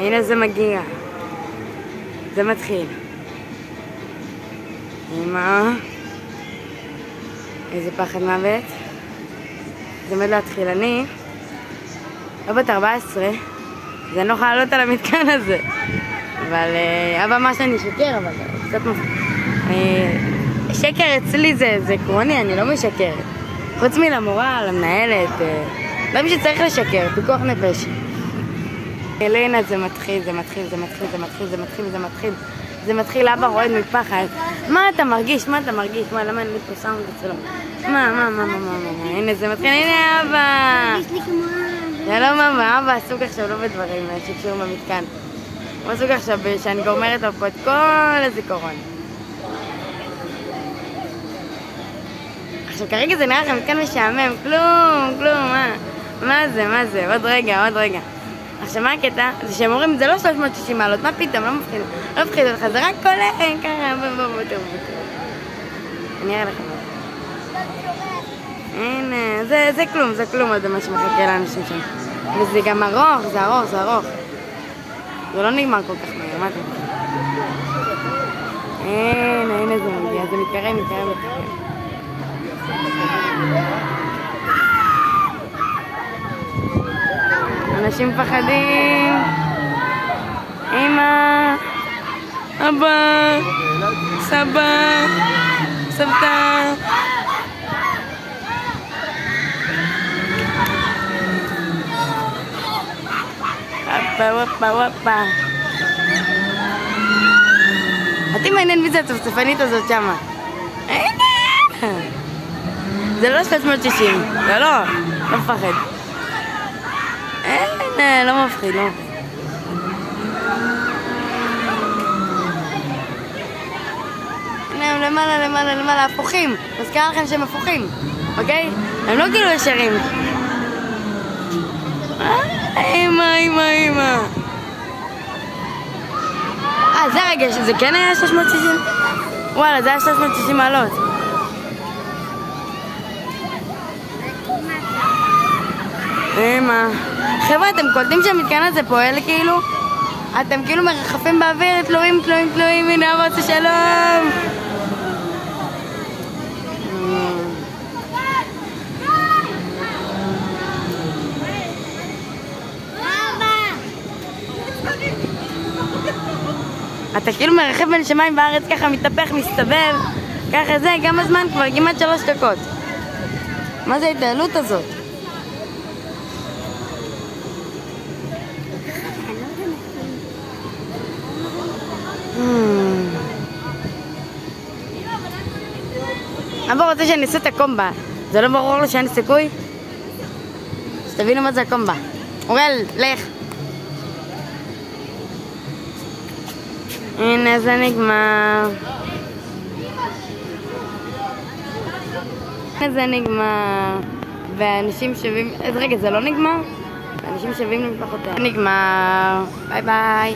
הנה זה מגיע. זה מתחיל. אמא. איזה פחד מוות. זה עומד להתחיל. אני לא בת 14, זה נוכל לעלות על המתקן הזה. אבל אבא אמר שאני שקר, אבל קצת שקר אצלי זה עקרוני, אני לא משקרת. חוץ מלמורה, למנהלת, לא מי שצריך לשקר, פיקוח נפש. אלינה, זה מתחיל, זה מתחיל, זה מתחיל, זה מתחיל, זה מתחיל, זה מתחיל. זה מתחיל, אבא רועד מפחד. מה אתה מרגיש? מה אתה מרגיש? מה, למה אין לי פה סאונד אצלו? מה, הנה זה מתחיל, הנה אבא! שלום אבא, עסוק עכשיו לא בדברים שקשורים במתקן. הוא עסוק עכשיו שאני גומרת לו פה את כל הזיכרון. עכשיו כרגע זה נראה לכם מתקן משעמם, כלום, מה זה, עוד רגע. עכשיו מה הקטע? זה שהם אומרים, זה לא 360 מעלות, מה פתאום, לא מפחיד אותך, זה רק קולה, ככה, בוא. אני אראה לכם. הנה, זה כלום, זה מה שמחכה לאנשים שם. וזה גם ארוך, זה ארוך. זה לא נגמר כל כך מהר, מה אתם חושבים? הנה זה מגיע, זה מתקרב. אנשים מפחדים. אמא, אבא, סבא, סבתא. ופה. אותי מעניין מי זה הצפצפנית הזאת שמה. זה לא 360, זה לא מפחד. לא מפחיד. הנה, למעלה, הפוכים. מזכירה לכם שהם הפוכים, אוקיי? הם לא כאילו ישרים. אמא. זה רגע, זה כן היה 360? וואלה, זה היה 360 מעלות. אמא. חבר'ה, אתם קולטים שהמתקן הזה פועל כאילו? אתם כאילו מרחפים באוויר, תלויים, הנה אבא עושה שלום. אתה כאילו מרחב בין שמיים בארץ, ככה מתהפך, מסתובב, ככה זה, גם הזמן כבר כמעט 3 דקות. מה זה ההתנהלות הזאת? אבא רוצה שאני אעשה את הקומבה. זה לא ברור לו שאין סיכוי? שתבינו מה זה הקומבה. אוראל, לך. הנה זה נגמר. ואנשים שווים... רגע, זה לא נגמר? אנשים שווים למשפחותיהם. נגמר. ביי.